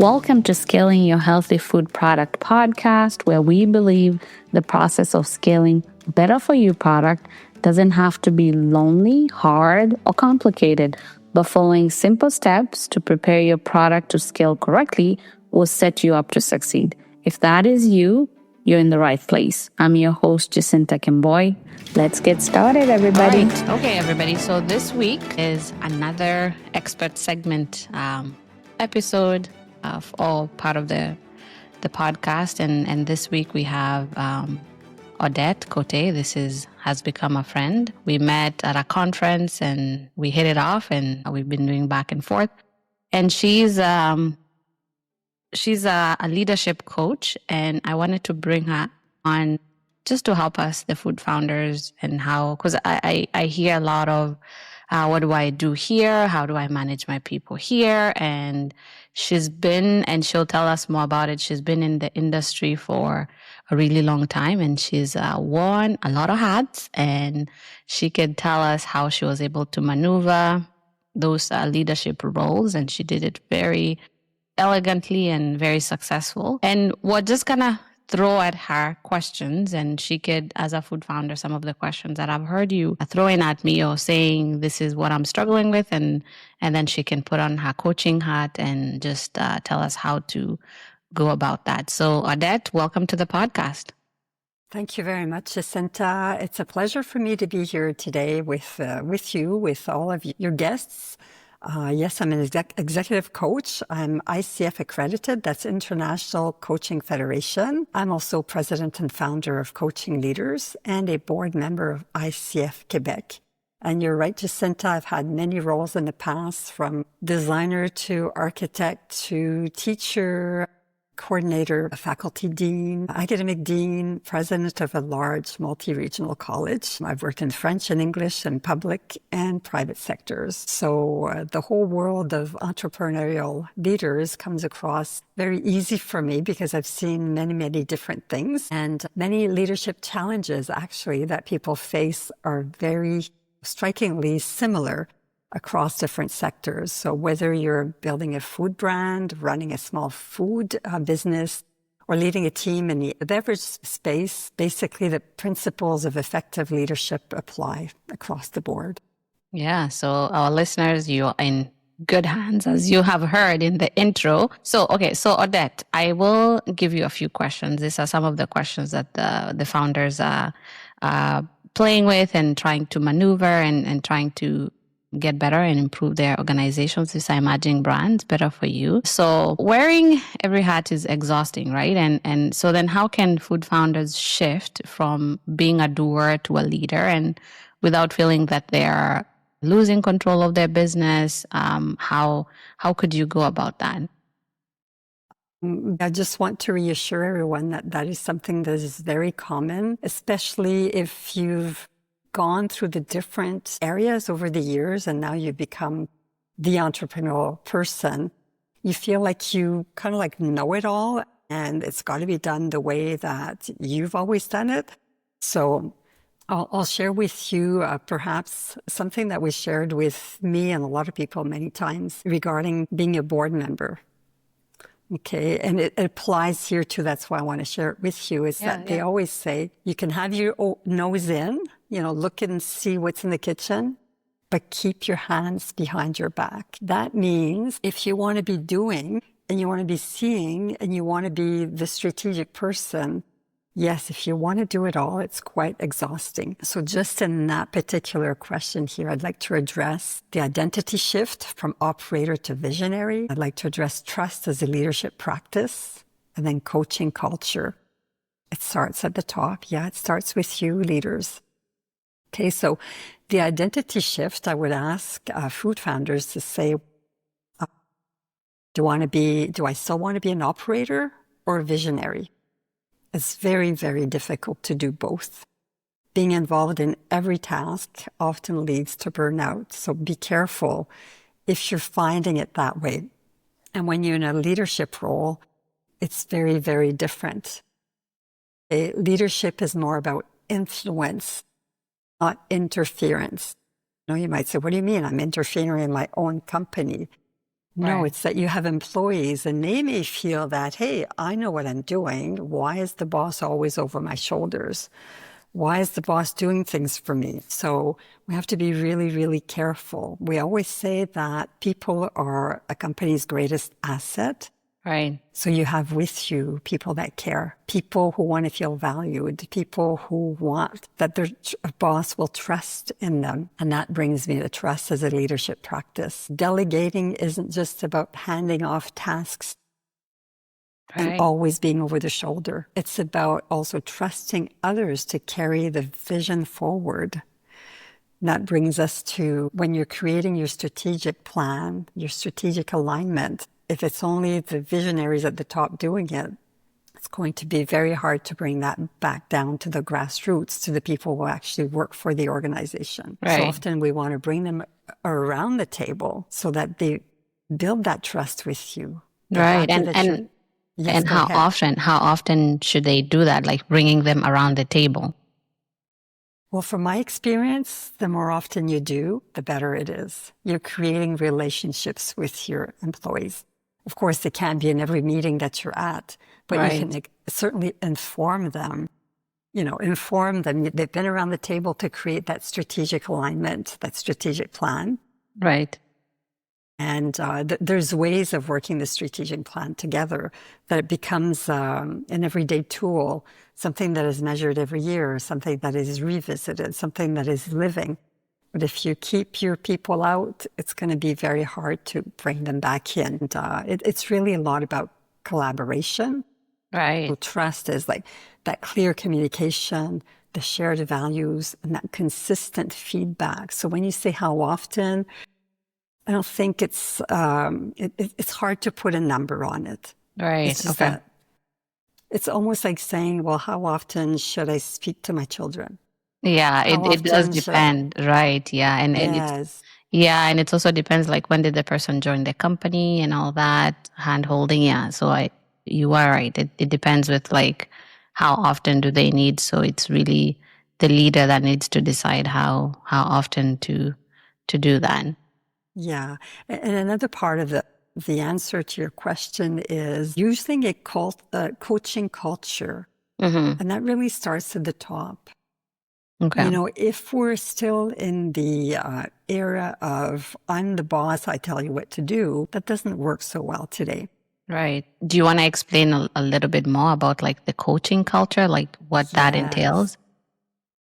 Welcome to Scaling Your Healthy Food Product podcast, where we believe the process of scaling better for you product doesn't have to be lonely, hard, or complicated, but following simple steps to prepare your product to scale correctly will set you up to succeed. If that is you, you're in the right place. I'm your host, Jacinta Kemboi. Let's get started, everybody. Right. Okay, everybody. So this week is another expert segment episode of all part of the podcast. And this week we have Odette Cote. This has become a friend. We met at a conference and we hit it off, and we've been doing back and forth. And she's a leadership coach, and I wanted to bring her on just to help us, the food founders, and how, because I hear a lot of what do I do here? How do I manage my people here? And she's been, and she'll tell us more about it. She's been in the industry for a really long time, and she's worn a lot of hats, and she could tell us how she was able to maneuver those leadership roles, and she did it very elegantly and very successful. And we're just gonna throw at her questions, and she could, as a food founder, some of the questions that I've heard you throwing at me or saying, this is what I'm struggling with, and then she can put on her coaching hat and just tell us how to go about that. So Odette, welcome to the podcast. Thank you very much, Jacinta. It's a pleasure for me to be here today with you, with all of your guests. Yes, I'm an executive coach. I'm ICF accredited. That's International Coaching Federation. I'm also president and founder of Coaching Leaders and a board member of ICF Quebec. And you're right, Jacinta, I've had many roles in the past, from designer to architect to teacher, coordinator, faculty dean, academic dean, president of a large multi-regional college. I've worked in French and English and public and private sectors. So the whole world of entrepreneurial leaders comes across very easy for me because I've seen many, many different things, and many leadership challenges actually that people face are very strikingly similar across different sectors. So whether you're building a food brand, running a small food business, or leading a team in the beverage space, basically the principles of effective leadership apply across the board. Yeah, so our listeners, you're in good hands, as you have heard in the intro. So Odette, I will give you a few questions. These are some of the questions that the founders are playing with and trying to maneuver and trying to get better and improve their organizations. This, I imagine, brands better for you. So wearing every hat is exhausting, right? And so then how can food founders shift from being a doer to a leader, and without feeling that they are losing control of their business? How could you go about that? I just want to reassure everyone that is something that is very common, especially if you've gone through the different areas over the years and now you become the entrepreneurial person. You feel like you kind of like know it all, and it's got to be done the way that you've always done it. So I'll share with you perhaps something that was shared with me and a lot of people many times regarding being a board member. Okay, and it applies here too. That's why I want to share it with you, is that they always say you can have your nose in, look and see what's in the kitchen, but keep your hands behind your back. That means if you want to be doing and you want to be seeing and you want to be the strategic person, yes, if you want to do it all, it's quite exhausting. So just in that particular question here, I'd like to address the identity shift from operator to visionary. I'd like to address trust as a leadership practice, and then coaching culture. It starts at the top. Yeah, it starts with you, leaders. Okay, so the identity shift, I would ask food founders to say, do I still want to be an operator or a visionary? It's very, very difficult to do both. Being involved in every task often leads to burnout. So be careful if you're finding it that way. And when you're in a leadership role, it's very, very different. Leadership is more about influence, not interference. You might say, what do you mean? I'm interfering in my own company. No, Right. it's that you have employees and they may feel that, hey, I know what I'm doing. Why is the boss always over my shoulders? Why is the boss doing things for me? So we have to be really, really careful. We always say that people are a company's greatest asset. Right. So you have with you people that care, people who want to feel valued, people who want that their boss will trust in them. And that brings me to trust as a leadership practice. Delegating isn't just about handing off tasks and Right. always being over the shoulder. It's about also trusting others to carry the vision forward. That brings us to when you're creating your strategic plan, your strategic alignment. If it's only the visionaries at the top doing it, it's going to be very hard to bring that back down to the grassroots, to the people who actually work for the organization. So Right. often we want to bring them around the table so that they build that trust with you. They're Right. happy that you're... Yes, And go ahead. how often should they do that? Like bringing them around the table? Well, from my experience, the more often you do, the better it is. You're creating relationships with your employees. Of course, it can't be in every meeting that you're at, but you Right. can certainly inform them. Inform them. They've been around the table to create that strategic alignment, that strategic plan. Right. And there's ways of working the strategic plan together that it becomes an everyday tool, something that is measured every year, something that is revisited, something that is living. But if you keep your people out, it's going to be very hard to bring them back in. And it's really a lot about collaboration. Right. So trust is like that clear communication, the shared values, and that consistent feedback. So when you say how often, I don't think it's hard to put a number on it. Right. It's just Okay. that it's almost like saying, well, how often should I speak to my children? Yeah, How it does often should I? depend, right? Yeah, and it's Yes. and it also depends like when did the person join the company and all that hand holding. Yeah, so you are right. It depends with like how often do they need. So it's really the leader that needs to decide how often to do that. Yeah. And another part of the answer to your question is using a coaching culture. Mm-hmm. And that really starts at the top. Okay. If we're still in the era of I'm the boss, I tell you what to do, that doesn't work so well today. Right. Do you want to explain a little bit more about like the coaching culture, like what that Yes. entails?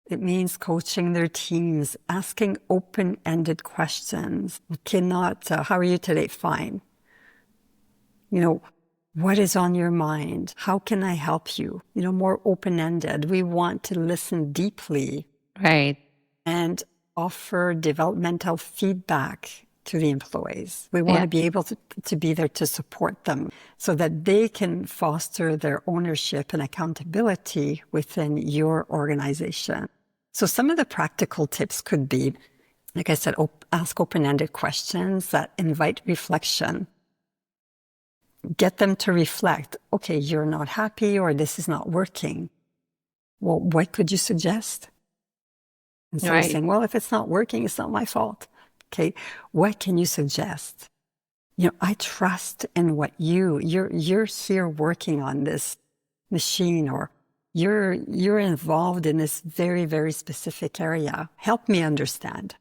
It means coaching their teams, asking open-ended questions. You cannot, how are you today? Fine. What is on your mind? How can I help you? More open-ended. We want to listen deeply Right. and offer developmental feedback to the employees. We want Yeah. to be able to be there to support them so that they can foster their ownership and accountability within your organization. So some of the practical tips could be, like I said, ask open-ended questions that invite reflection. Get them to reflect, okay, you're not happy or this is not working. Well, what could you suggest? Instead of Right. saying, well, if it's not working, it's not my fault. Okay, what can you suggest? I trust in what you're here working on this machine, or you're involved in this very, very specific area. Help me understand.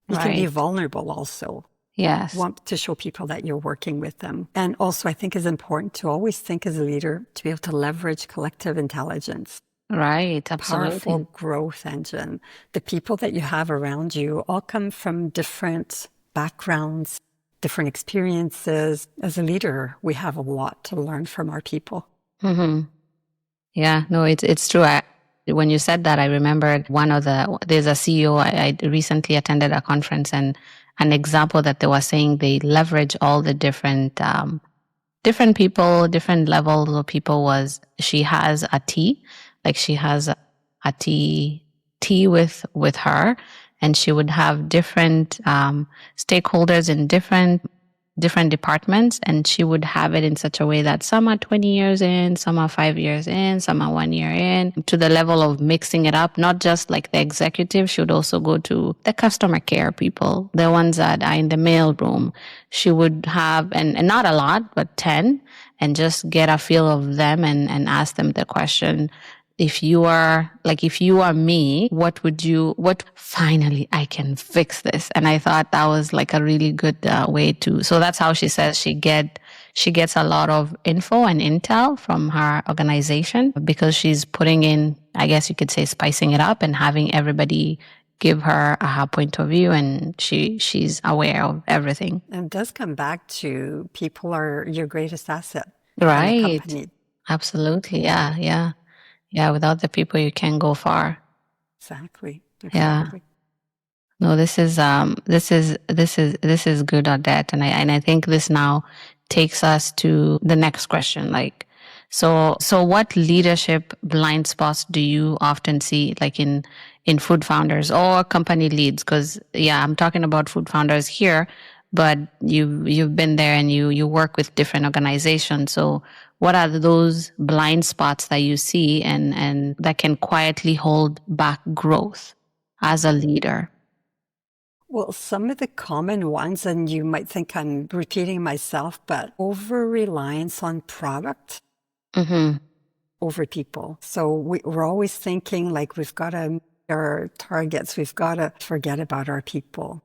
You can be Right. vulnerable also. Yes. Want to show people that you're working with them. And also, I think it's important to always think as a leader to be able to leverage collective intelligence. Right. Powerful Absolutely. growth engine. The people that you have around you all come from different backgrounds, different experiences. As a leader, we have a lot to learn from our people. Mm-hmm. Yeah. No, it's true. When you said that, I remembered there's a CEO. I recently attended a conference, and an example that they were saying they leverage all the different people, different levels of people. Was she has a tea, like she has a tea with her, and she would have different stakeholders in different different departments, and she would have it in such a way that some are 20 years in, some are 5 years in, some are 1 year in, to the level of mixing it up. Not just like the executive, she would also go to the customer care people, the ones that are in the mail room. She would have, and not a lot, but 10, and just get a feel of them and ask them the question, if you are me, what finally I can fix this. And I thought that was like a really good way to, so that's how she says she gets a lot of info and intel from her organization, because she's putting in, I guess you could say, spicing it up and having everybody give her her point of view, and she's aware of everything. And it does come back to people are your greatest asset in a Right. company. Absolutely. Yeah, without the people, you can't go far. Exactly. Yeah. No, this is good, Odette, and I think this now takes us to the next question. Like, so what leadership blind spots do you often see, like in food founders or company leads? Because I'm talking about food founders here, but you've been there and you work with different organizations. So what are those blind spots that you see and that can quietly hold back growth as a leader? Well, some of the common ones, and you might think I'm repeating myself, but over-reliance on product over people. So we're always thinking like we've got to meet our targets. We've got to forget about our people.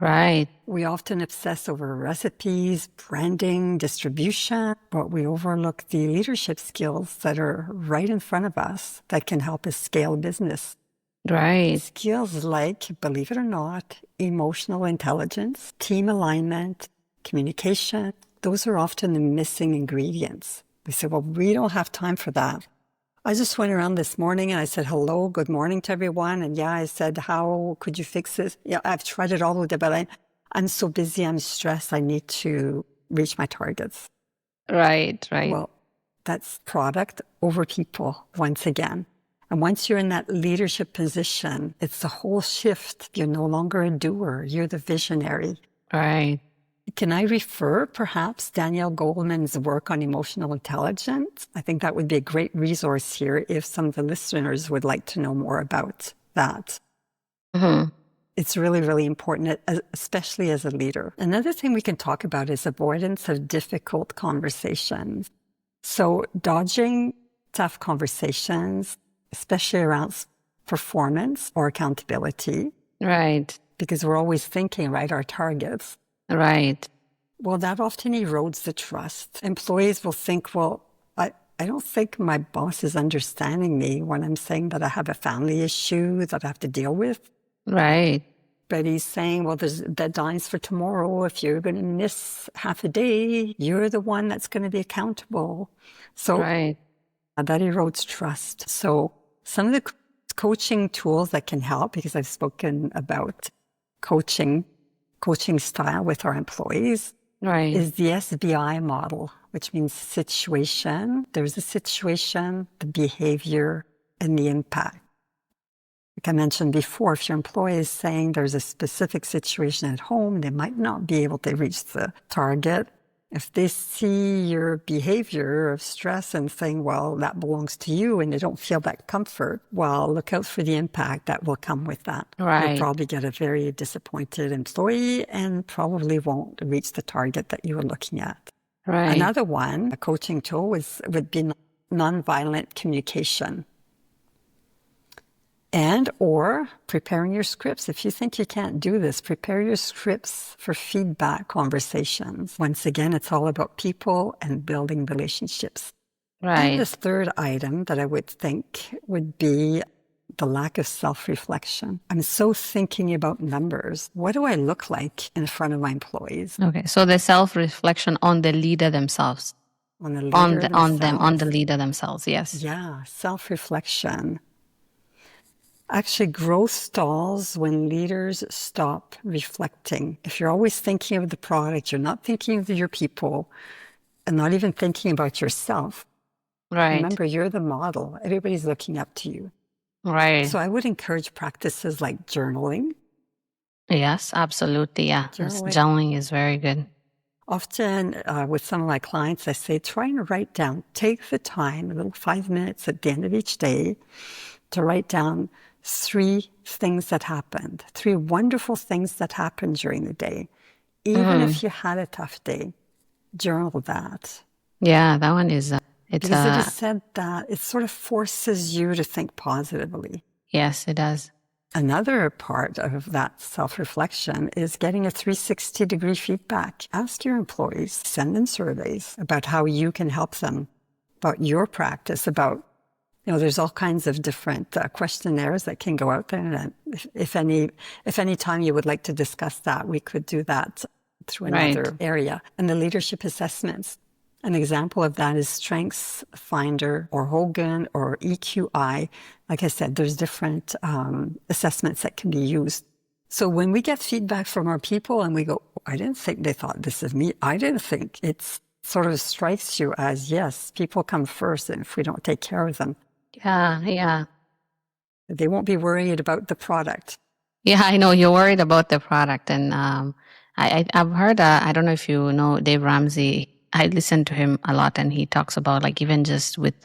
Right. We often obsess over recipes, branding, distribution, but we overlook the leadership skills that are right in front of us that can help us scale business. Right. Skills like, believe it or not, emotional intelligence, team alignment, communication, those are often the missing ingredients. We say, well, we don't have time for that. I just went around this morning and I said, hello, good morning to everyone. And I said, how could you fix this? Yeah, I've tried it all the day, but I'm so busy, I'm stressed, I need to reach my targets. Right. Well, that's product over people once again. And once you're in that leadership position, it's a whole shift. You're no longer a doer, you're the visionary. Right. Can I refer perhaps Danielle Goldman's work on emotional intelligence? I think that would be a great resource here if some of the listeners would like to know more about that. It's really, really important, especially as a leader. Another thing we can talk about is avoidance of difficult conversations. So dodging tough conversations, especially around performance or accountability. Right. Because we're always thinking, right, our targets. Right. Well, that often erodes the trust. Employees will think, well, I don't think my boss is understanding me when I'm saying that I have a family issue that I have to deal with. Right. But he's saying, well, there's deadlines for tomorrow. If you're going to miss half a day, you're the one that's going to be accountable. So right. That erodes trust. So some of the coaching tools that can help, because I've spoken about coaching style with our employees, right. is the SBI model, which means situation. There's a situation, the behavior, and the impact. Like I mentioned before, if your employee is saying there's a specific situation at home, they might not be able to reach the target. If they see your behavior of stress and saying, well, that belongs to you, and they don't feel that comfort, well, look out for the impact that will come with that. Right. You'll probably get a very disappointed employee and probably won't reach the target that you were looking at. Right. Another one, a coaching tool, would be nonviolent communication. And or preparing your scripts. If you think you can't do this, prepare your scripts for feedback conversations. Once again, it's all about people and building relationships. Right. And the third item that I would think would be the lack of self-reflection. I'm so thinking about numbers. What do I look like in front of my employees? Okay, so the self-reflection on the leader themselves. On the leader on the leader themselves, yes. Yeah, self-reflection. Actually, growth stalls when leaders stop reflecting. If you're always thinking of the product, you're not thinking of your people, and not even thinking about yourself. Right. Remember, you're the model. Everybody's looking up to you. Right. So I would encourage practices like journaling. Yes, absolutely. Yeah. Journaling is very good. Often with some of my clients, I say, try and write down, take the time, a little 5 minutes at the end of each day to write down 3 things that happened, 3 wonderful things that happened during the day. Even if you had a tough day, journal that. Yeah, that one is, Because it is said that it sort of forces you to think positively. yes, it does. Another part of that self-reflection is getting a 360-degree feedback. Ask your employees, send them surveys about how you can help them, about your practice, about, there's all kinds of different questionnaires that can go out there. And if any time you would like to discuss that, we could do that through another area. And the leadership assessments. An example of that is Strengths Finder or Hogan or EQI. Like I said, there's different assessments that can be used. So when we get feedback from our people and we go, I didn't think they thought this of me. I didn't think, it sort of strikes you as, yes, people come first, and if we don't take care of them, Yeah. they won't be worried about the product. Yeah, I know you're worried about the product. And I've heard, I don't know if you know Dave Ramsey. I listen to him a lot, and he talks about, like, even just with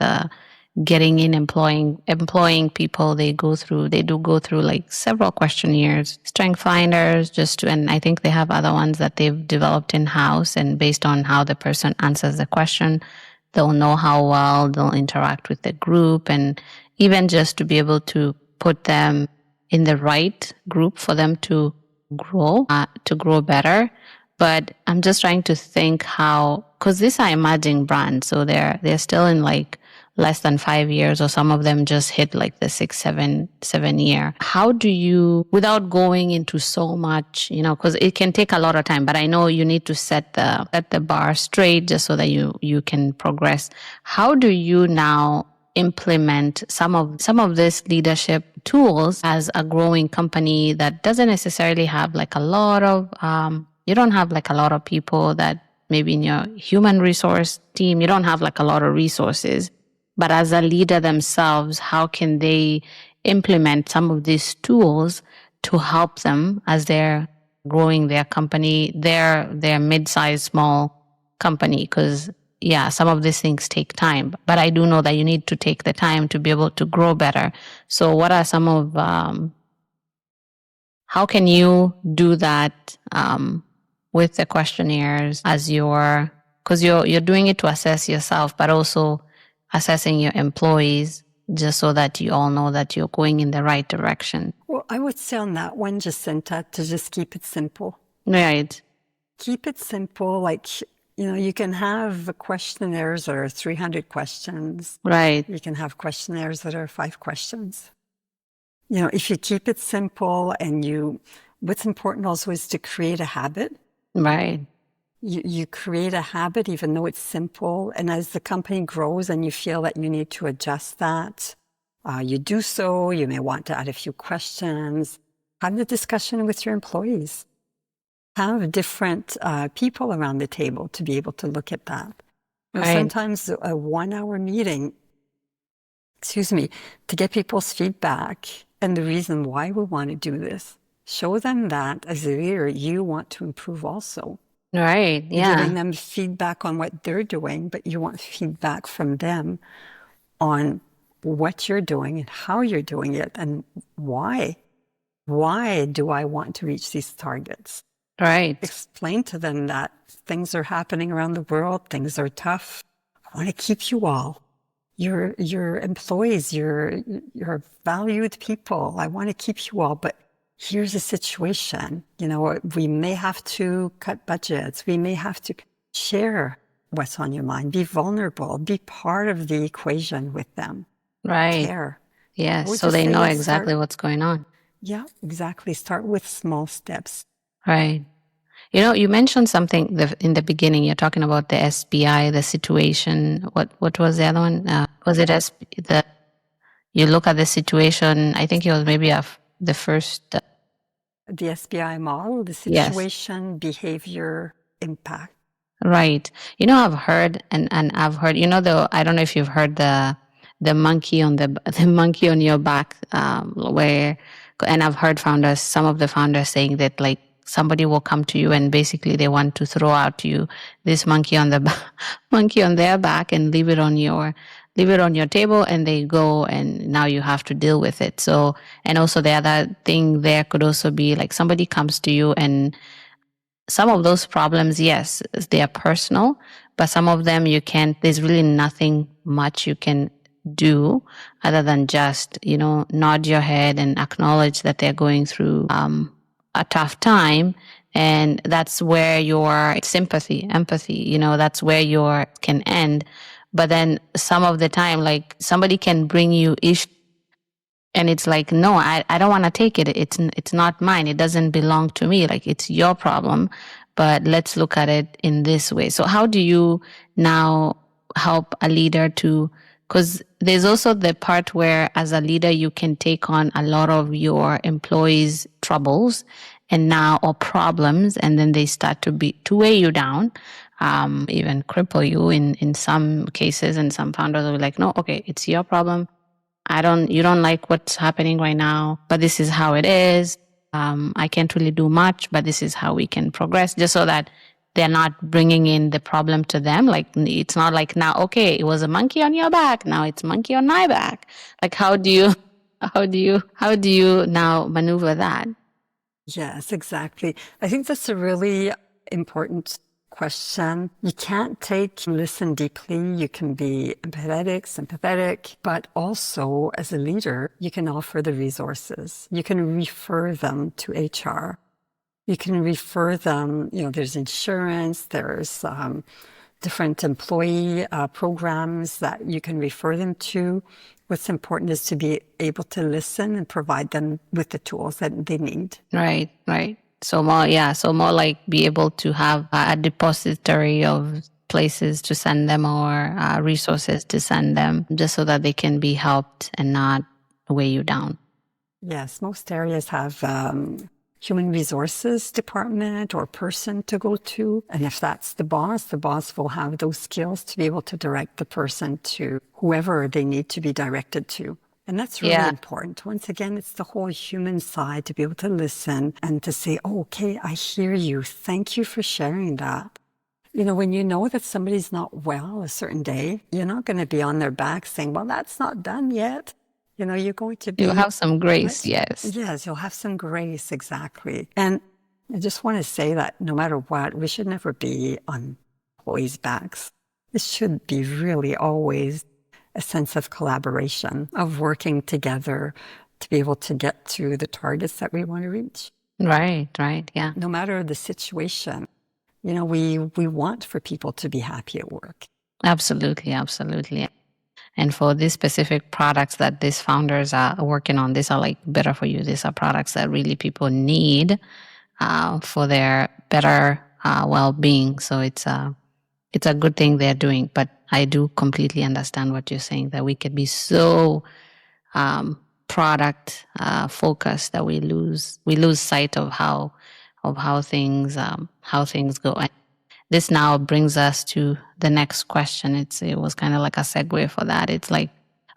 getting in, employing people, they do go through like several questionnaires, strength finders, and I think they have other ones that they've developed in-house, and based on how the person answers the question, they'll know how well they'll interact with the group, and even just to be able to put them in the right group for them to grow better. But I'm just trying to think how, because these are emerging brands, so they're still in like less than 5 years, or some of them just hit like the 6, 7 year. How do you, without going into so much, because it can take a lot of time, but I know you need to set the bar straight just so that you can progress. How do you now implement some of this leadership tools as a growing company that doesn't necessarily have like a lot of, you don't have like a lot of people that maybe in your human resource team, you don't have like a lot of resources, but as a leader themselves, how can they implement some of these tools to help them as they're growing their company, their mid-sized, small company? Because some of these things take time, but I do know that you need to take the time to be able to grow better. So what are some of, how can you do that with the questionnaires as because you're doing it to assess yourself, but also assessing your employees, just so that you all know that you're going in the right direction? Well, I would say on that one, Jacinta, to just keep it simple. Right. Keep it simple. Like, you can have questionnaires that are 300 questions. Right. You can have questionnaires that are 5 questions. If you keep it simple, and what's important also is to create a habit. Right. You create a habit even though it's simple. And as the company grows and you feel that you need to adjust that, you do so. You may want to add a few questions. Have the discussion with your employees. Have different people around the table to be able to look at that. Right. Sometimes a 1-hour meeting, to get people's feedback and the reason why we want to do this. Show them that as a leader, you want to improve also. Right. Yeah. Giving them feedback on what they're doing, but you want feedback from them on what you're doing and how you're doing it and why. Why do I want to reach these targets? Right. Explain to them that things are happening around the world, things are tough. I want to keep you all. Your employees, your valued people. I want to keep you all, but here's a situation. We may have to cut budgets. We may have to share what's on your mind. Be vulnerable. Be part of the equation with them. Right. Care. Yes, so they know exactly what's going on. Yeah, exactly. Start with small steps. Right. You mentioned something in the beginning. You're talking about the SBI, the situation. What was the other one? Was it you look at the situation? I think it was maybe the first. The SBI model, the situation, yes. Behavior, impact. Right. I've heard, and I've heard. I don't know if you've heard the monkey on the monkey on your back, and I've heard some of the founders saying that, like, somebody will come to you and basically they want to throw out to you this monkey on the monkey on their back and leave it on your table, and they go, and now you have to deal with it. So, and also the other thing there could also be like somebody comes to you, and some of those problems, yes, they are personal, but some of them there's really nothing much you can do other than just, nod your head and acknowledge that they're going through a tough time. And that's where your sympathy, empathy, that's where your can end. But then some of the time, like somebody can bring you issues, and it's like, no, I don't want to take it. It's not mine. It doesn't belong to me. Like, it's your problem, but let's look at it in this way. So how do you now help a leader because there's also the part where as a leader, you can take on a lot of your employees' troubles or problems, and then they start to weigh you down, even cripple you in some cases. And some founders will be like, no, okay, it's your problem. You don't like what's happening right now, but this is how it is. I can't really do much, but this is how we can progress, just so that they're not bringing in the problem to them. Like, it's not like now, okay, it was a monkey on your back. Now it's monkey on my back. Like, how do you now maneuver that? Yes, exactly. I think that's a really important question. You can't listen deeply. You can be empathetic, sympathetic, but also as a leader, you can offer the resources. You can refer them to HR. You can refer them, there's insurance, there's different employee programs that you can refer them to. What's important is to be able to listen and provide them with the tools that they need. Right. So more like be able to have a depository of places to send them or resources to send them, just so that they can be helped and not weigh you down. Yes, most areas have human resources department or person to go to. And if that's the boss will have those skills to be able to direct the person to whoever they need to be directed to. And that's really important. Once again, it's the whole human side to be able to listen and to say, oh, okay, I hear you. Thank you for sharing that. When you know that somebody's not well a certain day, you're not going to be on their back saying, well, that's not done yet. You're going to be... You'll have some grace, yes. Yes, you'll have some grace, exactly. And I just want to say that no matter what, we should never be on employees' backs. It should be really always a sense of collaboration, of working together to be able to get to the targets that we want to reach. Right, yeah. No matter the situation, we want for people to be happy at work. Absolutely. And for these specific products that these founders are working on, these are like better for you. These are products that really people need for their better well-being. So it's a good thing they're doing. But I do completely understand what you're saying, that we could be so product focused that we lose sight of how things go. And this now brings us to the next question. It was kind of like a segue for that. It's like,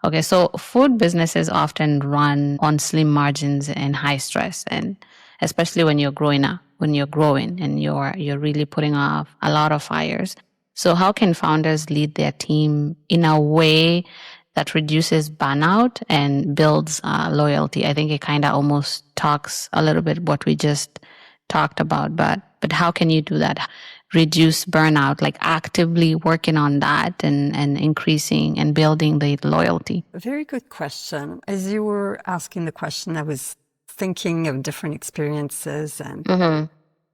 okay, so food businesses often run on slim margins and high stress, and especially when you're growing and you're really putting off a lot of fires. So how can founders lead their team in a way that reduces burnout and builds loyalty? I think it kind of almost talks a little bit what we just talked about, but how can you do that? Reduce burnout, like actively working on that and increasing and building the loyalty? A very good question. As you were asking the question, I was thinking of different experiences and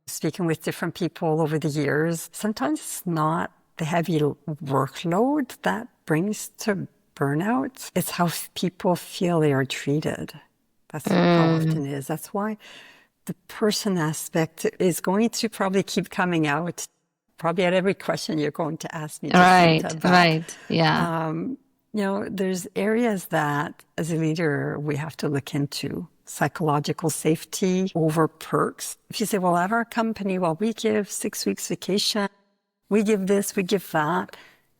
speaking with different people over the years. Sometimes it's not the heavy workload that brings to burnout. It's how people feel they are treated. That's how often it is. That's why the person aspect is going to probably keep coming out, probably at every question you're going to ask me. Jacinta, Right. Yeah. There's areas that as a leader we have to look into. Psychological safety over perks. If you say, well, at our company, we give 6 weeks vacation, we give this, we give that,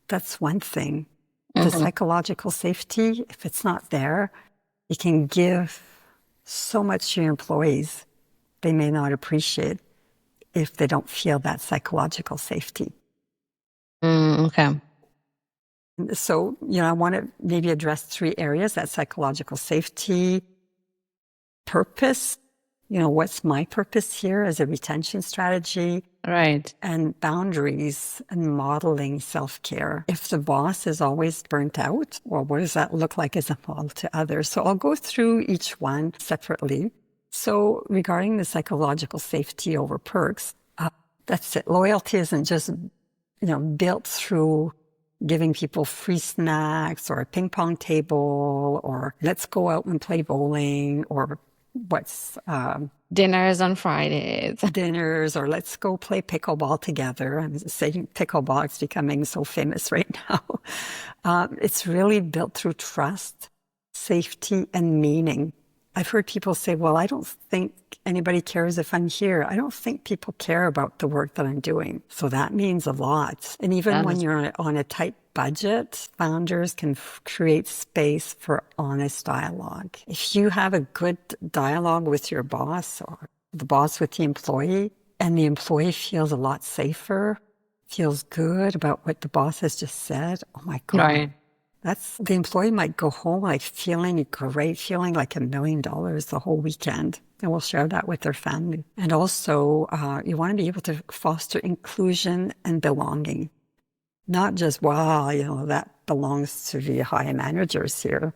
that's one thing. The psychological safety, if it's not there, you can give so much to your employees they may not appreciate. if they don't feel that psychological safety. Okay. So, I want to maybe address 3 areas: that psychological safety, purpose, what's my purpose here as a retention strategy, Right. and boundaries and modeling self-care. If the boss is always burnt out, well, what does that look like as a model to others? So I'll go through each one separately. So regarding the psychological safety over perks, that's it. Loyalty isn't just, built through giving people free snacks or a ping pong table or let's go out and play bowling or Dinners on Fridays. dinners, or let's go play pickleball together. I'm saying pickleball, it's becoming so famous right now. It's really built through trust, safety, and meaning. I've heard people say, well, I don't think anybody cares if I'm here. I don't think people care about the work that I'm doing. So that means a lot. And even when you're on a tight budget, founders can create space for honest dialogue. If you have a good dialogue with your boss or the boss with the employee, and the employee feels a lot safer, feels good about what the boss has just said, oh my God. Right. The employee might go home like feeling great, feeling like $1 million the whole weekend. And we'll share that with their family. And also, you want to be able to foster inclusion and belonging. Not just, that belongs to the high managers here.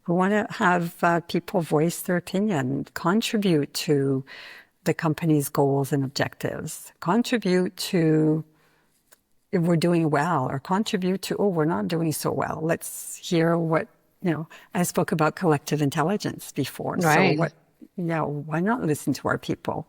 We want to have people voice their opinion, contribute to the company's goals and objectives, contribute to if we're doing well, or contribute to, we're not doing so well. Let's hear what, I spoke about collective intelligence before. Right. So why not listen to our people?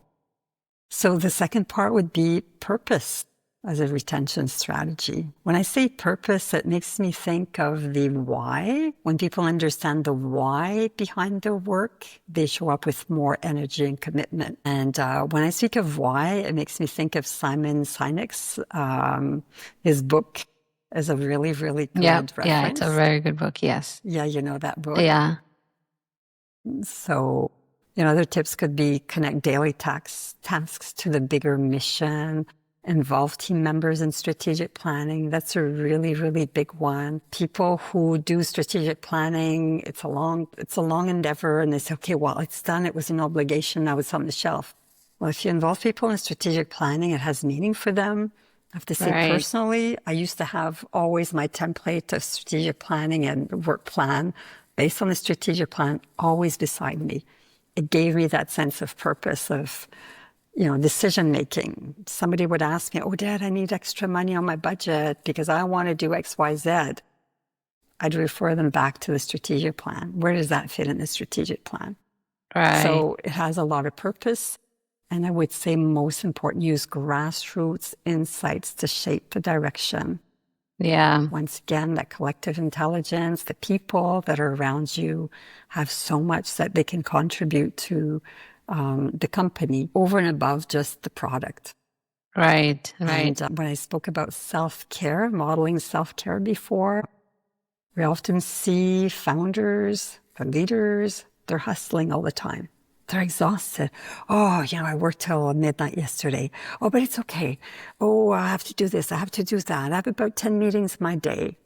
So the second part would be purpose as a retention strategy. When I say purpose, it makes me think of the why. When people understand the why behind their work, they show up with more energy and commitment. And when I speak of why, it makes me think of Simon Sinek's, his book is a really, really good reference. Yeah, it's a very good book, yes. Yeah, you know that book? Yeah. So, other tips could be connect daily tasks to the bigger mission. Involve team members in strategic planning. That's a really, really big one. People who do strategic planning, it's a long endeavor, and they say, okay, well, it's done. It was an obligation. Now it's on the shelf. Well, if you involve people in strategic planning, it has meaning for them. I have to say, personally, I used to have always my template of strategic planning and work plan based on the strategic plan always beside me. It gave me that sense of purpose of, decision making. Somebody would ask me, Dad, I need extra money on my budget because I want to do X, Y, Z. I'd refer them back to the strategic plan. Where does that fit in the strategic plan? Right. So it has a lot of purpose. And I would say most important, use grassroots insights to shape the direction. Yeah. Once again, that collective intelligence, the people that are around you have so much that they can contribute to the company over and above just the product. Right. And when I spoke about self-care, modeling self-care before, we often see founders, the leaders, they're hustling all the time. They're exhausted. I worked till midnight yesterday. But it's okay. I have to do this. I have to do that. I have about 10 meetings a day.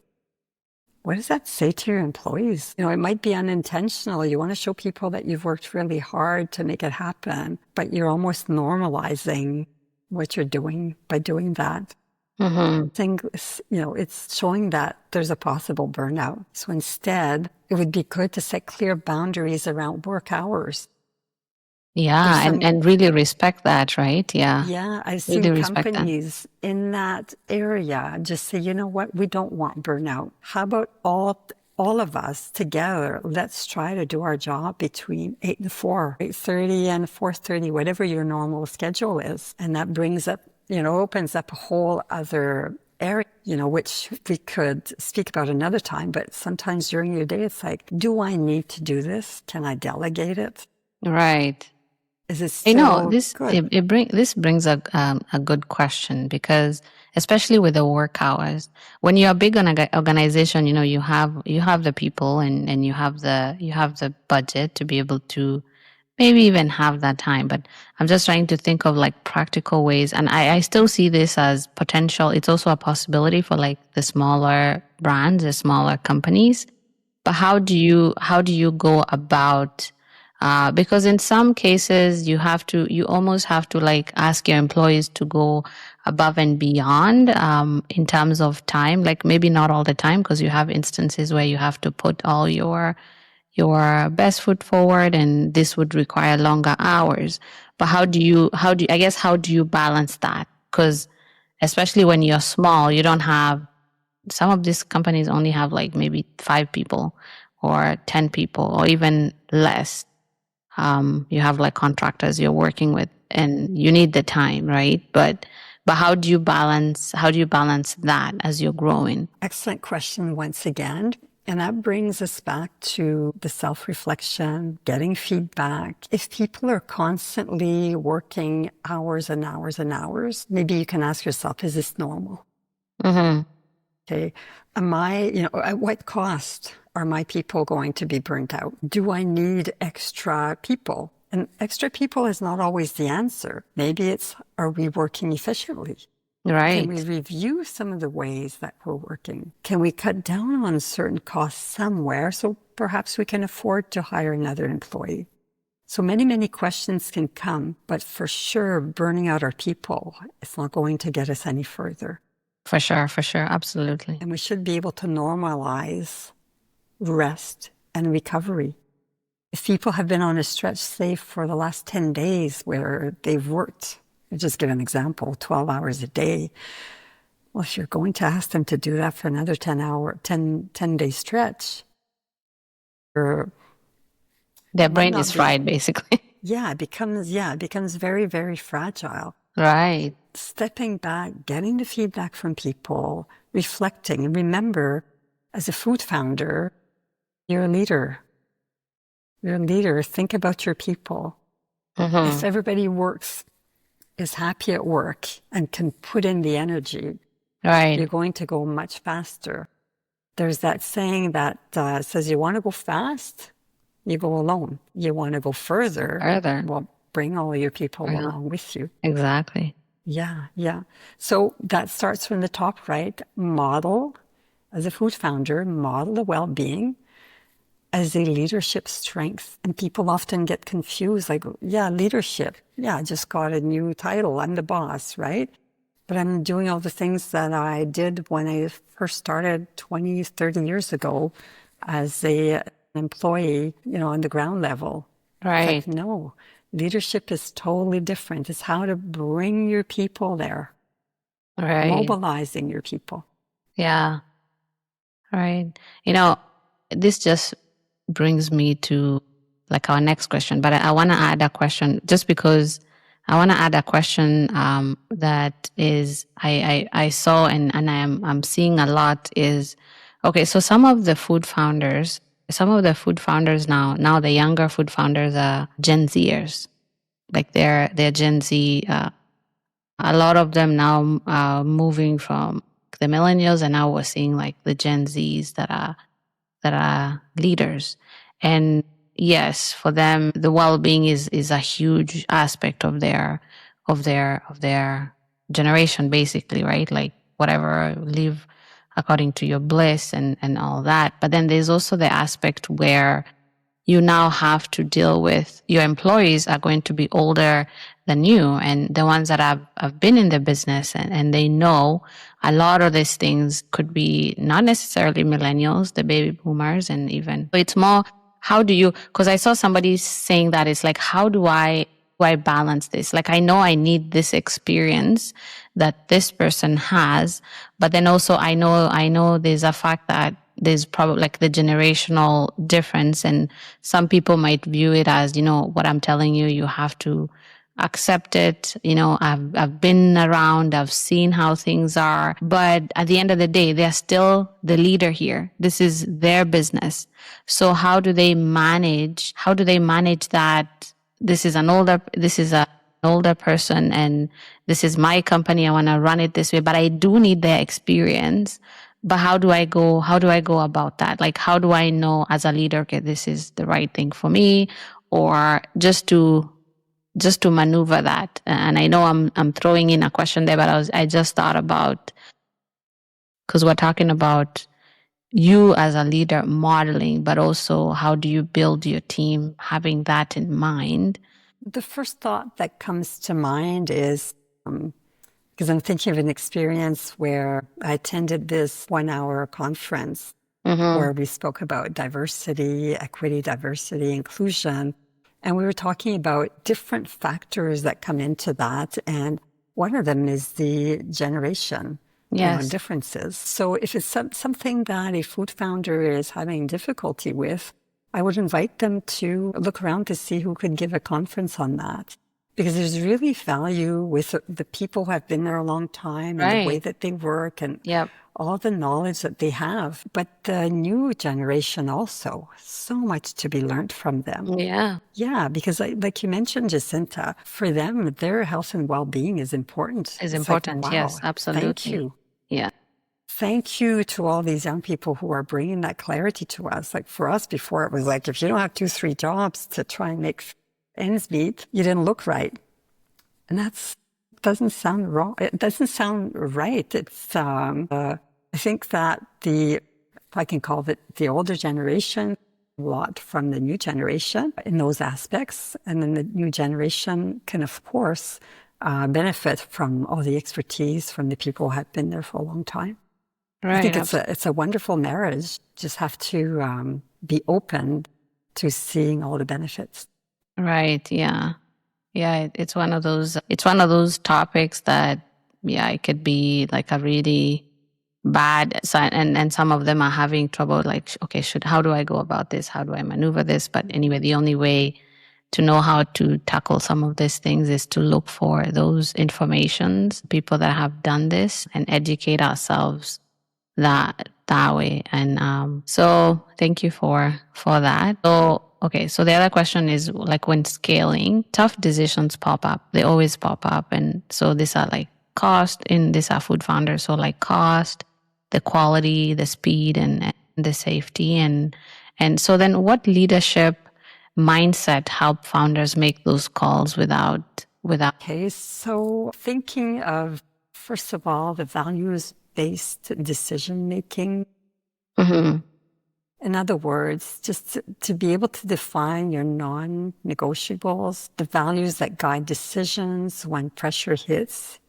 What does that say to your employees? It might be unintentional. You want to show people that you've worked really hard to make it happen, but you're almost normalizing what you're doing by doing that. Mm-hmm. It's showing that there's a possible burnout. So instead, it would be good to set clear boundaries around work hours. Yeah, and really respect that, right? Yeah. Yeah, I've seen really companies in that area just say, you know what, we don't want burnout. How about all of us together, let's try to do our job between 8 and 4, 8:30 and 4:30, whatever your normal schedule is. And that brings up, opens up a whole other area, which we could speak about another time. But sometimes during your day, it's like, do I need to do this? Can I delegate it? Right. Is it still this good? This brings a good question, because especially with the work hours, when you're a big organization, you have the people and you have the budget to be able to maybe even have that time. But I'm just trying to think of like practical ways. And I still see this as potential. It's also a possibility for like the smaller brands, the smaller companies. But how do you go about, because in some cases you almost have to like ask your employees to go above and beyond, in terms of time, like maybe not all the time, because you have instances where you have to put all your best foot forward, and this would require longer hours. But how do you balance that? Because especially when you're small, you don't have, some of these companies only have like maybe 5 people or 10 people or even less. You have like contractors you're working with, and you need the time, right? But how do you balance that as you're growing? Excellent question once again. And that brings us back to the self-reflection, getting feedback. If people are constantly working hours and hours and hours, maybe you can ask yourself, is this normal? Mm-hmm. Okay. At what cost are my people going to be burnt out? Do I need extra people? And extra people is not always the answer. Maybe it's, are we working efficiently? Right. Can we review some of the ways that we're working? Can we cut down on certain costs somewhere so perhaps we can afford to hire another employee? So many, many questions can come, but for sure, burning out our people is not going to get us any further. For sure, absolutely. And we should be able to normalize rest and recovery. If people have been on a stretch, say, for the last 10 days where they've worked, I'll just give an example, 12 hours a day. Well, if you're going to ask them to do that for another 10-day stretch, Their brain is fried, basically. it becomes very, very fragile. Right. Stepping back, getting the feedback from people, reflecting. And remember, as a food founder, you're a leader. You're a leader. Think about your people. Mm-hmm. If everybody is happy at work and can put in the energy, Right. you're going to go much faster. There's that saying that says, you want to go fast, you go alone. You want to go further, well, bring all of your people along with you. Exactly. Yeah. So that starts from the top, right? Model, as a food founder, model the well-being as a leadership strength. And people often get confused, like, leadership. I just got a new title. I'm the boss, right? But I'm doing all the things that I did when I first started 20, 30 years ago as an employee, on the ground level. Right. Like, no, leadership is totally different. It's how to bring your people there. Right. Mobilizing your people. Yeah. Right. This just brings me to like our next question, but I want to add a question just because I want to add a question that is I saw and I'm seeing a lot is, okay, so some of the food founders now the younger food founders are Gen Zers, like they're Gen Z. A lot of them now are moving from the millennials, and now we're seeing like the Gen Zs that are leaders. And yes, for them, the well-being is a huge aspect of their generation, basically, right? Like whatever, live according to your bliss and all that. But then there's also the aspect where you now have to deal with your employees are going to be older than you, and the ones that have been in the business and they know a lot of these things could be not necessarily millennials, the baby boomers, and even it's more, how do you, because I saw somebody saying that it's like, how do I balance this? Like, I know I need this experience that this person has, but then also I know there's a fact that there's probably like the generational difference, and some people might view it as, what I'm telling you, you have to accept it. I've been around, I've seen how things are, but at the end of the day, they're still the leader here. This is their business. So how do they manage that? This is an older person, and this is my company. I want to run it this way, but I do need their experience. But how do I go about that? Like, how do I know as a leader, okay, this is the right thing for me? or just to maneuver that? And I know I'm throwing in a question there, but I just thought about, because we're talking about you as a leader modeling, but also how do you build your team having that in mind? The first thought that comes to mind is, because I'm thinking of an experience where I attended this 1-hour conference where we spoke about diversity, equity, diversity, inclusion. And we were talking about different factors that come into that. And one of them is the generation differences. So if it's something that a food founder is having difficulty with, I would invite them to look around to see who could give a conference on that. Because there's really value with the people who have been there a long time and the way that they work and all the knowledge that they have. But the new generation also, so much to be learned from them. Yeah, because like you mentioned, Jacinta, for them, their health and well-being is important. It's important, like, wow, yes, absolutely. Thank you. Yeah. Thank you to all these young people who are bringing that clarity to us. Like for us before, it was like, if you don't have 2-3 jobs to try and make ends meet, you didn't look right. And that doesn't sound wrong. It doesn't sound right. It's, I think that if I can call it the older generation, a lot from the new generation in those aspects. And then the new generation can, of course, benefit from all the expertise from the people who have been there for a long time. I think it's a wonderful marriage. Just have to be open to seeing all the benefits. Right. Yeah. Yeah. It's one of those topics that, it could be like a really bad, and some of them are having trouble, like, okay, how do I go about this? How do I maneuver this? But anyway, the only way to know how to tackle some of these things is to look for those informations, people that have done this, and educate ourselves that way. And so thank you for that. So okay, so the other question is, like, when scaling, tough decisions pop up. They always pop up. And so these are like cost, and these are food founders. So like cost, the quality, the speed, and the safety. And so then what leadership mindset help founders make those calls without. Okay, so thinking of, first of all, the values-based decision-making. In other words, just to be able to define your non-negotiables, the values that guide decisions when pressure hits.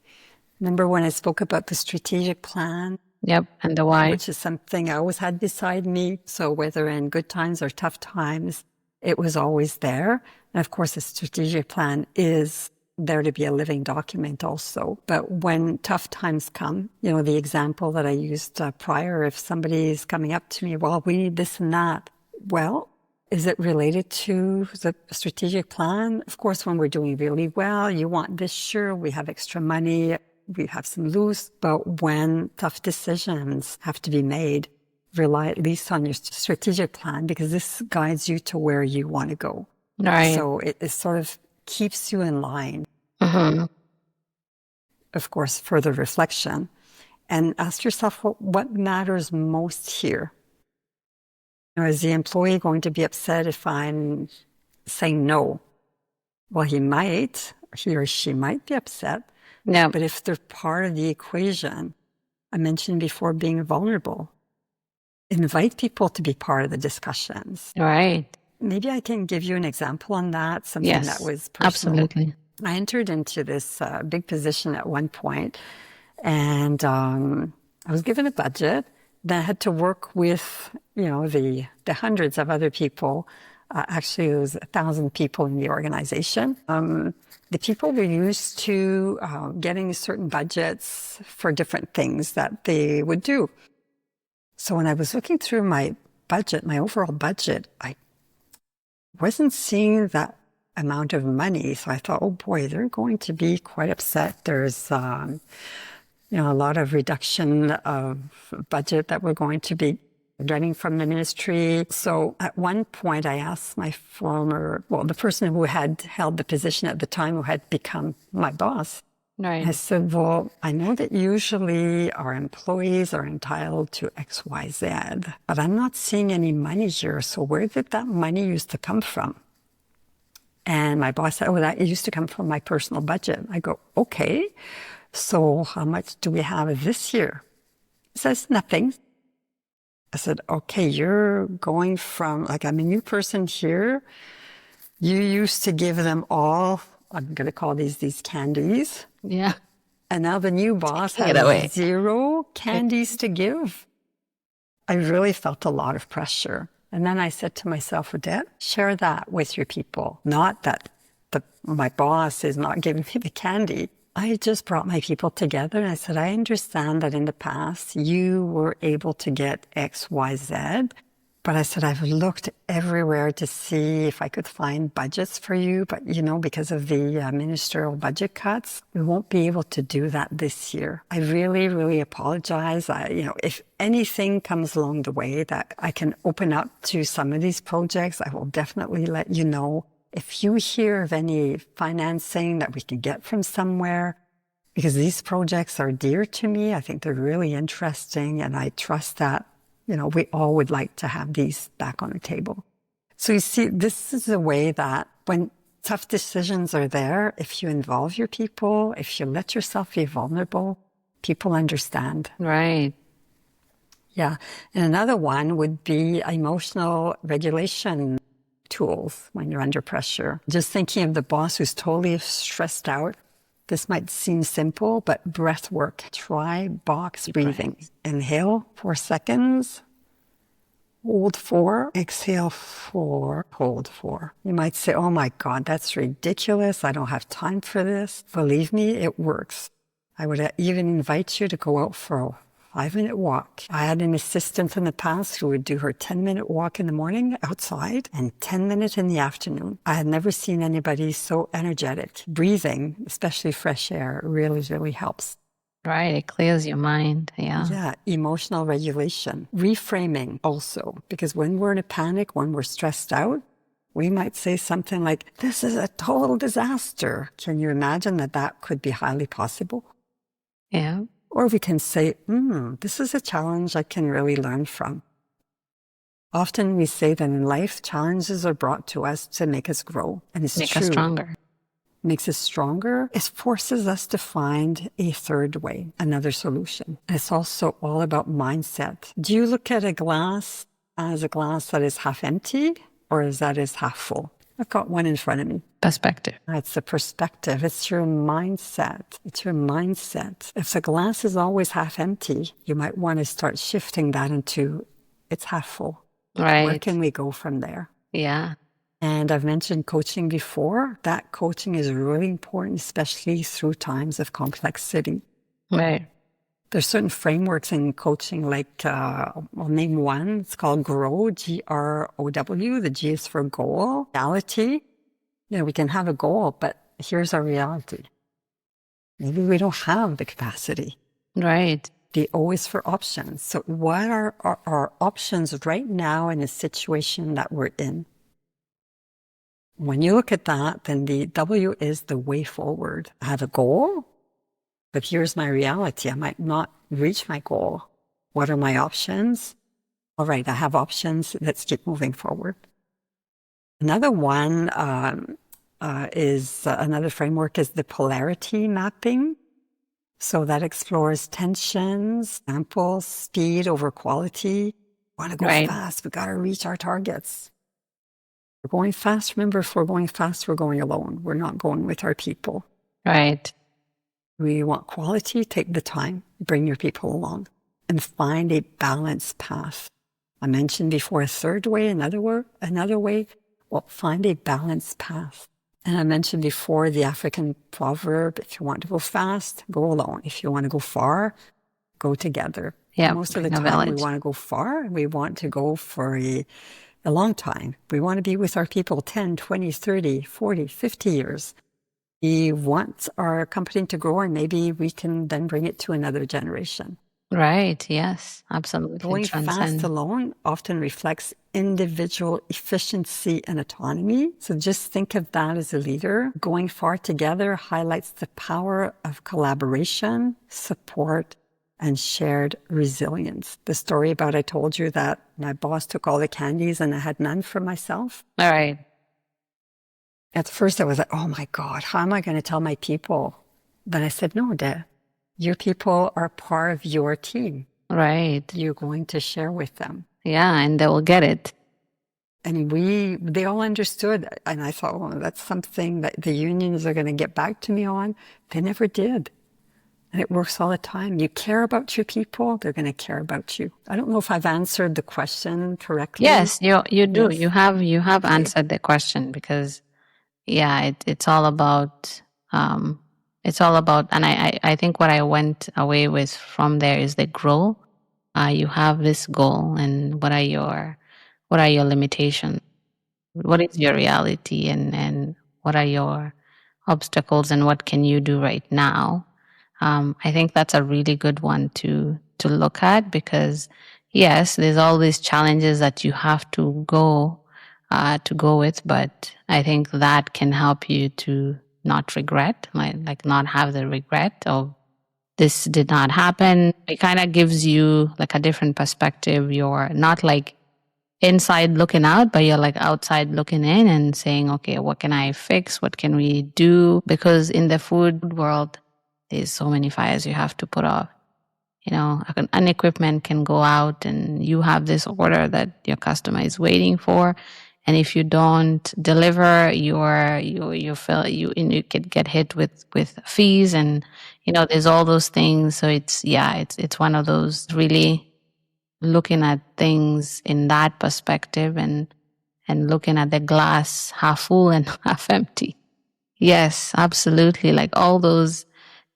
Remember when I spoke about the strategic plan? Yep, and the why. Which is something I always had beside me. So whether in good times or tough times, it was always there. And of course, the strategic plan is there to be a living document also. But when tough times come, the example that I used prior, if somebody is coming up to me, well, we need this and that. Well, is it related to the strategic plan? Of course, when we're doing really well, you want this, sure, we have extra money, we have some loose. But when tough decisions have to be made, rely at least on your strategic plan, because this guides you to where you want to go. Right. So it sort of keeps you in line. Of course, further reflection. And ask yourself, what matters most here? Is the employee going to be upset if I'm saying no? Well, he or she might be upset. Yeah. But if they're part of the equation, I mentioned before being vulnerable. Invite people to be part of the discussions. Right. Maybe I can give you an example on that, something that was personal. Absolutely. I entered into this big position at one point, and I was given a budget. Then I had to work with, the hundreds of other people. Actually, it was 1,000 people in the organization. The people were used to getting certain budgets for different things that they would do. So when I was looking through my budget, my overall budget, I wasn't seeing that amount of money. So I thought, oh boy, they're going to be quite upset. There's, a lot of reduction of budget that we're going to be getting from the ministry. So at one point I asked the person who had held the position at the time, who had become my boss. Right. I said, well, I know that usually our employees are entitled to X, Y, Z, but I'm not seeing any money here. So where did that money used to come from? And my boss said, oh, that used to come from my personal budget. I go, okay, so how much do we have this year? He says, nothing. I said, okay, you're going from, like, I'm a new person here. You used to give them all, I'm going to call these candies. Yeah. And now the new boss Take it away. has 0 candies to give. I really felt a lot of pressure. And then I said to myself, Odette, share that with your people. Not that my boss is not giving me the candy. I just brought my people together and I said, I understand that in the past you were able to get X, Y, Z. But I said, I've looked everywhere to see if I could find budgets for you. But, because of the ministerial budget cuts, we won't be able to do that this year. I really, really apologize. If anything comes along the way that I can open up to some of these projects, I will definitely let you know. If you hear of any financing that we can get from somewhere, because these projects are dear to me, I think they're really interesting, and I trust that, we all would like to have these back on the table. So you see, this is a way that when tough decisions are there, if you involve your people, if you let yourself be vulnerable, people understand. Right. Yeah. And another one would be emotional regulation tools when you're under pressure. Just thinking of the boss who's totally stressed out. This might seem simple, but breath work. Try box breathing. Inhale 4 seconds. Hold 4. Exhale 4. Hold 4. You might say, oh my God, that's ridiculous. I don't have time for this. Believe me, it works. I would even invite you to go out for a 5-minute walk. I had an assistant in the past who would do her 10-minute walk in the morning outside and 10 minutes in the afternoon. I had never seen anybody so energetic. Breathing, especially fresh air, really, really helps. Right. It clears your mind. Yeah. Yeah. Emotional regulation. Reframing also, because when we're in a panic, when we're stressed out, we might say something like, this is a total disaster. Can you imagine that could be highly possible? Yeah. Or we can say, this is a challenge I can really learn from. Often we say that in life, challenges are brought to us to make us grow. And it's Make true. us stronger. Makes us stronger. It forces us to find a third way, another solution. It's also all about mindset. Do you look at a glass as a glass that is half empty, or is that is half full? I've got one in front of me. Perspective. It's the perspective. It's your mindset. It's your mindset. If the glass is always half empty, you might want to start shifting that into it's half full. Right. Where can we go from there? Yeah. And I've mentioned coaching before. That coaching is really important, especially through times of complexity. Right. There's certain frameworks in coaching, like I'll name one. It's called GROW, G-R-O-W. The G is for goal. Reality. We can have a goal, but here's our reality. Maybe we don't have the capacity. Right. The O is for options. So what are our options right now in the situation that we're in? When you look at that, then the W is the way forward. I have a goal, but here's my reality. I might not reach my goal. What are my options? All right, I have options. Let's keep moving forward. Another one another framework is the polarity mapping. So that explores tensions, example, speed over quality. Want to go fast. We got to reach our targets. We're going fast. Remember, if we're going fast, we're going alone. We're not going with our people. Right. We want quality. Take the time. Bring your people along and find a balanced path. I mentioned before a third way, another way. Well, find a balanced path. And I mentioned before the African proverb, if you want to go fast, go alone. If you want to go far, go together. Yeah, most of the time we want to go far. We want to go for a long time. We want to be with our people 10, 20, 30, 40, 50 years. We want our company to grow, and maybe we can then bring it to another generation. Right. Yes, absolutely. Going fast alone often reflects individual efficiency and autonomy. So just think of that as a leader. Going far together highlights the power of collaboration, support, and shared resilience. The story about I told you that my boss took all the candies and I had none for myself. All right. At first I was like, oh my God, how am I going to tell my people? But I said, no, Dad, your people are part of your team. Right. You're going to share with them. Yeah, and they will get it. And they all understood. And I thought, well, that's something that the unions are going to get back to me on. They never did. And it works all the time. You care about your people, they're going to care about you. I don't know if I've answered the question correctly. Yes, you do. Yes. You have answered the question, because it's all about and I think what I went away with from there is the grow. You have this goal, and what are your limitations? What is your reality, and what are your obstacles, and what can you do right now? I think that's a really good one to look at, because yes, there's all these challenges that you have to go with, but I think that can help you to not regret, like not have the regret of this did not happen. It kind of gives you like a different perspective. You're not like inside looking out, but you're like outside looking in and saying, okay, what can I fix? What can we do? Because in the food world, there's so many fires you have to put off. An equipment can go out and you have this order that your customer is waiting for. And if you don't deliver, you could get hit with fees, and there's all those things. So it's one of those really looking at things in that perspective, and looking at the glass half full and half empty. Yes, absolutely. Like all those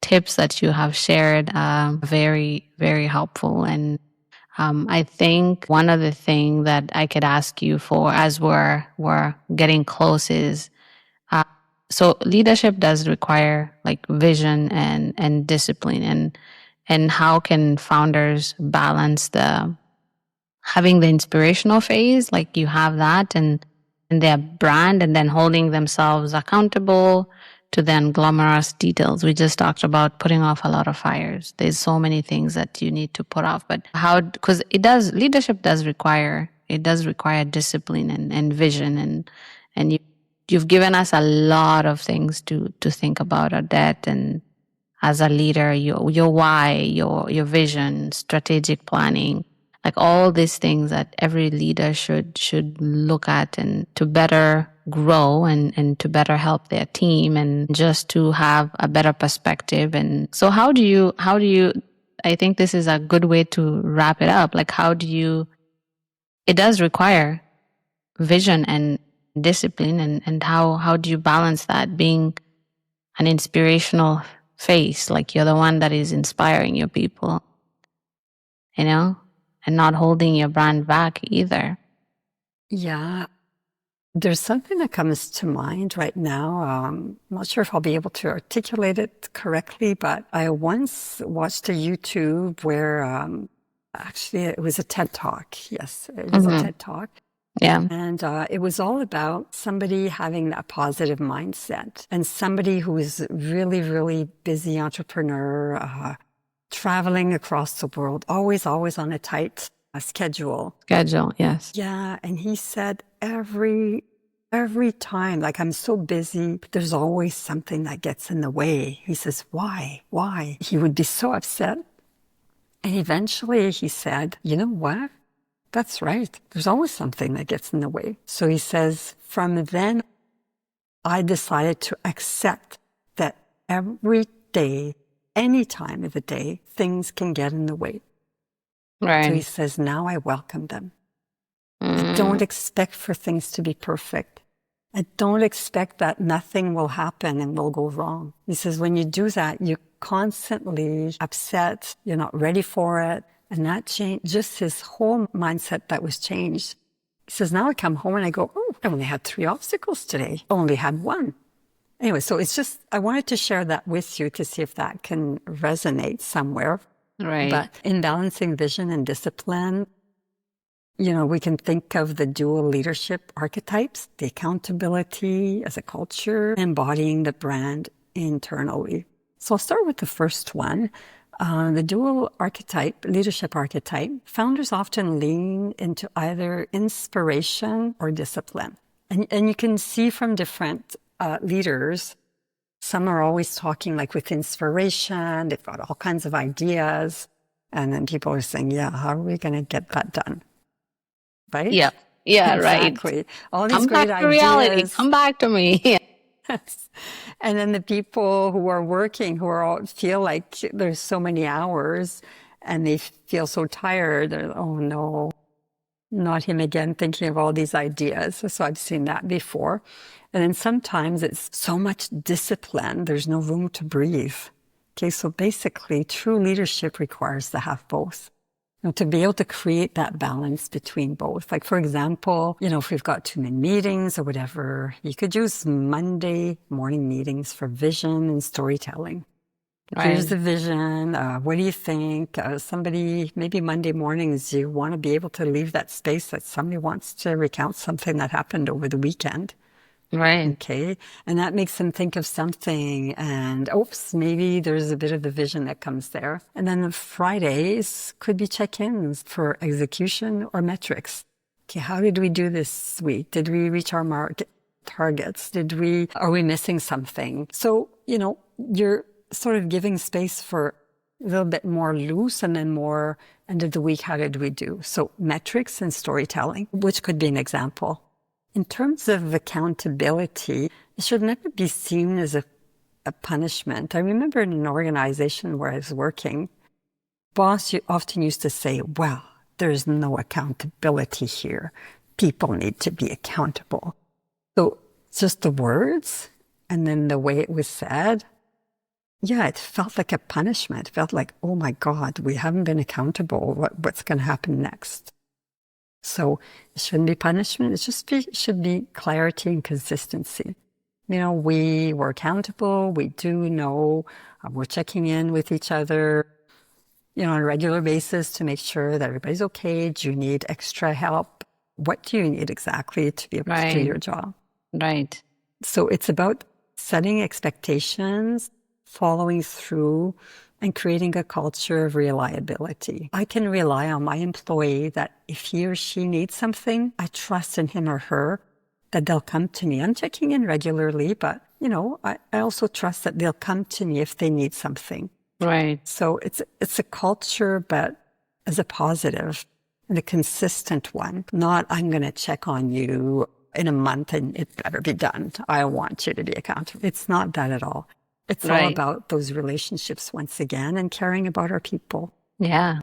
tips that you have shared are very, very helpful. And I think one other thing that I could ask you for as we're getting close is, so leadership does require like vision and discipline, and how can founders balance having the inspirational phase, like you have that, and their brand, and then holding themselves accountable to the glamorous details. We just talked about putting off a lot of fires. There's so many things that you need to put off, but because leadership does require discipline and vision, and you've given us a lot of things to think about, Odette, and as a leader, your why, your vision, strategic planning, like all these things that every leader should look at, and to better grow and to better help their team, and just to have a better perspective. And so how do you I think this is a good way to wrap it up. Like it does require vision and discipline, and how do you balance that, being an inspirational face, like you're the one that is inspiring your people, and not holding your brand back either? Yeah. There's something that comes to mind right now. I'm not sure if I'll be able to articulate it correctly, but I once watched a YouTube where actually it was a TED Talk. Yes, it was a TED Talk. Yeah. And it was all about somebody having that positive mindset, and somebody who is really, really busy entrepreneur, traveling across the world, always on a tight schedule. Yes. Yeah. And he said every time, like, I'm so busy, there's always something that gets in the way. He says, why? He would be so upset. And eventually he said, you know what? That's right. There's always something that gets in the way. So he says, from then, I decided to accept that every day, any time of the day, things can get in the way. Right. So he says, now I welcome them. I don't expect for things to be perfect. I don't expect that nothing will happen and will go wrong. He says, when you do that, you're constantly upset. You're not ready for it. And that changed, just his whole mindset that was changed. He says, now I come home and I go, oh, I only had 3 obstacles today. I only had 1. Anyway, so it's just, I wanted to share that with you to see if that can resonate somewhere. Right. But in balancing vision and discipline, we can think of the dual leadership archetypes, the accountability as a culture, embodying the brand internally. So I'll start with the first one. The dual archetype, leadership archetype, founders often lean into either inspiration or discipline. And you can see from different leaders, some are always talking like with inspiration. They've got all kinds of ideas. And then people are saying, yeah, how are we going to get that done? Right? Yeah. Yeah, Exactly. right. All these Come great back to reality. ideas. Come back to me. Yes. And then the people who are working, who are all feel like there's so many hours and they feel so tired. They're, oh no, not him again, thinking of all these ideas. So I've seen that before. And then sometimes it's so much discipline, there's no room to breathe. Okay, so basically, true leadership requires to have both. To be able to create that balance between both. Like, for example, if we've got too many meetings or whatever, you could use Monday morning meetings for vision and storytelling. Right. Here's the vision. What do you think? Somebody, maybe Monday mornings, you want to be able to leave that space that somebody wants to recount something that happened over the weekend. Right. Okay. And that makes them think of something and oops, maybe there's a bit of the vision that comes there. And then the Fridays could be check-ins for execution or metrics. Okay. How did we do this week? Did we reach our targets? Are we missing something? So, you're sort of giving space for a little bit more loose and then more end of the week. How did we do? So metrics and storytelling, which could be an example. In terms of accountability, it should never be seen as a punishment. I remember in an organization where I was working, boss often used to say, well, there's no accountability here. People need to be accountable. So just the words and then the way it was said, yeah, it felt like a punishment. It felt like, oh my God, we haven't been accountable. What's going to happen next? So it shouldn't be punishment. It should be clarity and consistency. We were accountable. We do know we're checking in with each other, on a regular basis to make sure that everybody's okay. Do you need extra help? What do you need exactly to be able to do your job? Right. So it's about setting expectations, following through, and creating a culture of reliability. I can rely on my employee that if he or she needs something, I trust in him or her that they'll come to me. I'm checking in regularly, but, I also trust that they'll come to me if they need something. Right. So it's a culture, but as a positive and a consistent one, not I'm going to check on you in a month and it better be done. I want you to be accountable. It's not that at all. It's all about those relationships once again and caring about our people. Yeah.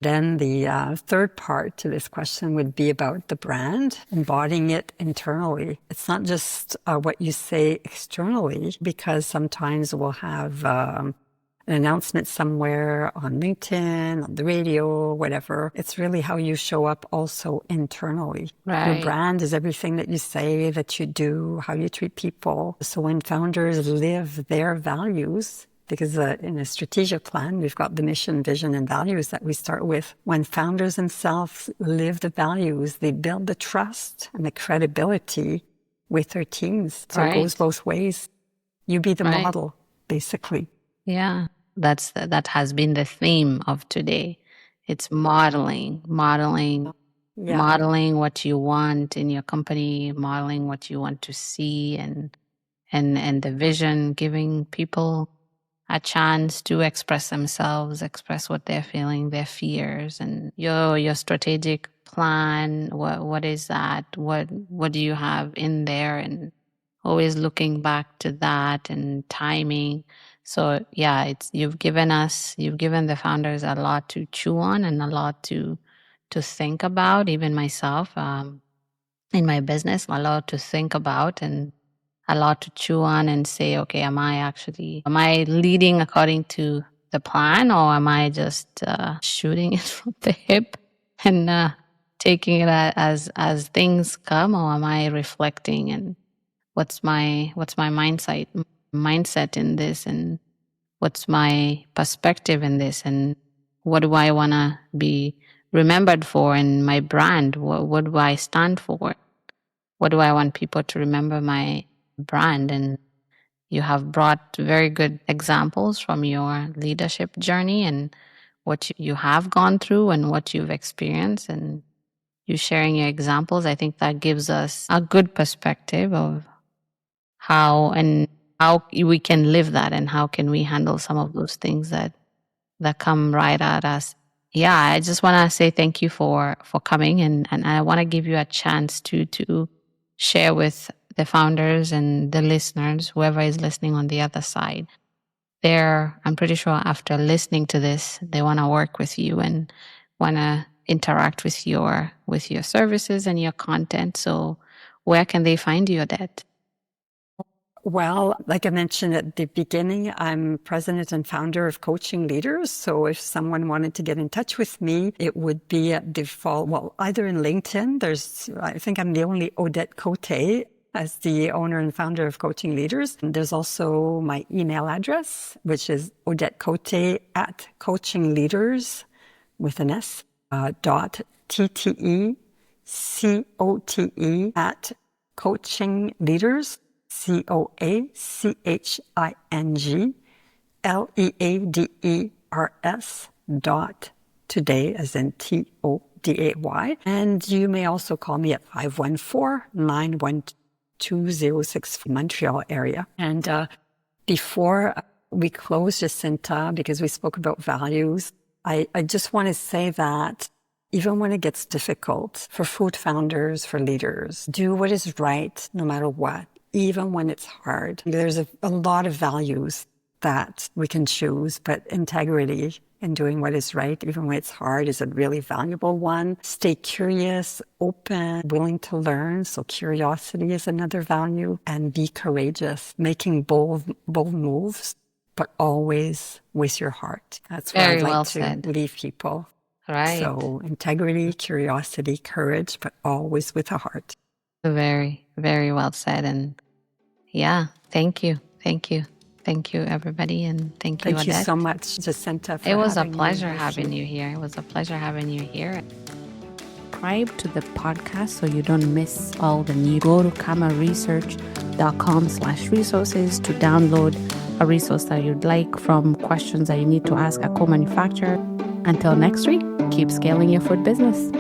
Then the third part to this question would be about the brand, embodying it internally. It's not just what you say externally, because sometimes we'll have an announcement somewhere on LinkedIn, on the radio, whatever. It's really how you show up also internally. Right. Your brand is everything that you say, that you do, how you treat people. So when founders live their values, because in a strategic plan, we've got the mission, vision, and values that we start with. When founders themselves live the values, they build the trust and the credibility with their teams. So it goes both ways. You be the model, basically. Yeah, that has been the theme of today. It's modeling what you want in your company, modeling what you want to see, and the vision, giving people a chance to express themselves, express what they're feeling, their fears, and your strategic plan. What is that? What do you have in there? And always looking back to that and timing. So yeah, you've given the founders a lot to chew on and a lot to think about. Even myself, in my business, a lot to think about and a lot to chew on and say, okay, am I leading according to the plan, or am I just shooting it from the hip and taking it as things come, or am I reflecting and what's my mindset in this, and what's my perspective in this, and what do I want to be remembered for in my brand? What do I stand for? What do I want people to remember my brand? And you have brought very good examples from your leadership journey and what you have gone through and what you've experienced, and you sharing your examples. I think that gives us a good perspective of how we can live that, and how can we handle some of those things that come right at us. Yeah, I just want to say thank you for coming, and I want to give you a chance to share with the founders and the listeners, whoever is listening on the other side. I'm pretty sure after listening to this, they want to work with you and want to interact with your services and your content. So where can they find you, Odette? Well, like I mentioned at the beginning, I'm president and founder of Coaching Leaders. So if someone wanted to get in touch with me, it would be at default, well, either in LinkedIn. I think I'm the only Odette Cote as the owner and founder of Coaching Leaders. And there's also my email address, which is odettecote@coachingleaders with an S, .TTECOTE at Coaching Leaders, COACHINGLEADERS.today, as in TODAY. And you may also call me at 514-912-06 Montreal area. And before we close, Jacinta, because we spoke about values, I just want to say that even when it gets difficult for food founders, for leaders, do what is right no matter what. Even when it's hard. There's a lot of values that we can choose, but integrity in doing what is right, even when it's hard, is a really valuable one. Stay curious, open, willing to learn. So curiosity is another value. And be courageous, making bold moves, but always with your heart. That's what I'd like to leave people. Right. So integrity, curiosity, courage, but always with a heart. Very, very well said. And yeah, thank you, everybody. And thank you, Odette. Thank you so much, Jacinta. It was a pleasure having you here. Subscribe to the podcast so you don't miss all the new. Go to kamaresearch.com/resources to download a resource that you'd like from questions that you need to ask a co-manufacturer. Until next week, keep scaling your food business.